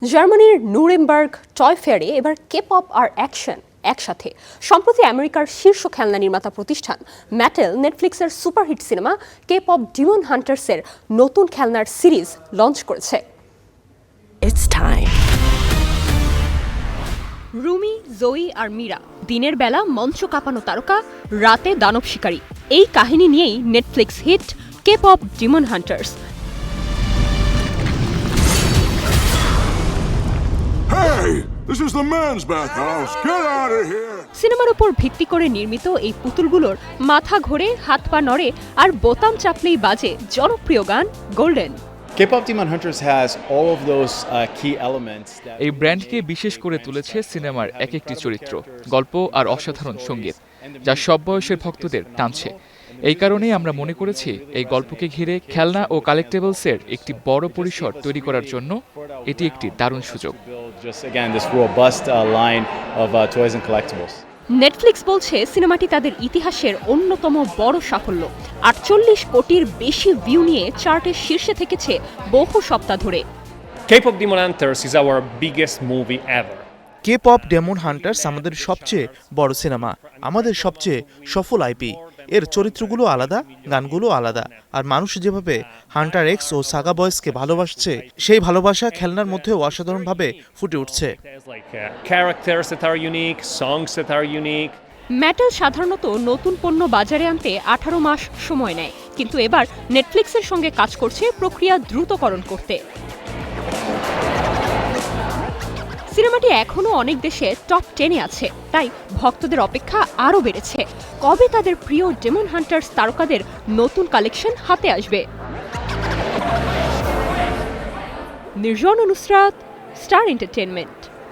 জার্মানির Nuremberg toy ফেয়ারে এবার K-pop আর action একসাথে। সম্প্রতি আমেরিকার শীর্ষ খেলনা নির্মাতা প্রতিষ্ঠান ম্যাটেল নেটফ্লিক্সের সুপারহিট সিনেমা কে-পপ ডিমন হান্টার্সের নতুন খেলনার সিরিজ লঞ্চ করেছে। রুমি, জোই আর মীরা দিনের বেলা মঞ্চ কাঁপানো তারকা, রাতে দানব শিকারী। এই কাহিনী নিয়েই Netflix hit K pop demon hunters. Hey, this is the men's bathhouse. Get out of here. সিনেমার উপর ভিত্তি করে নির্মিত এই পুতুলগুলোর মাথা ঘোরে, হাত পা নড়ে আর বোতাম চাপলেই বাজে জনপ্রিয় গান golden. K-pop Demon Hunters has all of those key elements that এই ব্র্যান্ডকে বিশেষ করে তুলেছে সিনেমার এক একটি চরিত্র, গল্প আর অসাধারণ সঙ্গীত, যা সব বয়সের ভক্তদের টানছে। এই কারণেই আমরা মনে করেছি এই গল্পকে ঘিরে খেলনা ও কালেক্টেবলসের একটি বড় পরিসর তৈরি করার জন্য এটি একটি দারুণ সুযোগ। নেটফ্লিক্স বলছে সিনেমাটি তাদের ইতিহাসের অন্যতম বড় সাফল্য। 48 কোটির বেশি ভিউ নিয়ে চার্টের শীর্ষে থেকেছে বহু সপ্তাহ ধরে। K-pop Demon Hunters is our biggest movie ever. K-pop Demon Hunters আমাদের সবচেয়ে বড় সিনেমা, আমাদের সবচেয়ে সফল আইপি। এর চরিত্রগুলো আলাদা, গানগুলো আলাদা, আর মানুষ যেভাবে হান্টার এক্স ও সাগা বয়েসকে ভালোবাসছে, সেই ভালোবাসা খেলনার মধ্যেও অসাধারণভাবে ফুটে উঠছে। Characters that are unique, songs that are unique. Mattel সাধারণত নতুন পণ্য বাজারে আনতে 18 মাস সময় নেয়, কিন্তু এবার নেটফ্লিক্সের সঙ্গে কাজ করছে প্রক্রিয়া দ্রুতকরণ করতে। সিনেমাটি এখনও অনেক দেশে টপ 10-এ আছে, তাই ভক্তদের অপেক্ষা আরও বেড়েছে। কবে তাদের প্রিয় ডেমন হান্টার্স তারকাদের নতুন কালেকশন হাতে আসবে? নির্জন নুসরাত, স্টার এন্টারটেইনমেন্ট।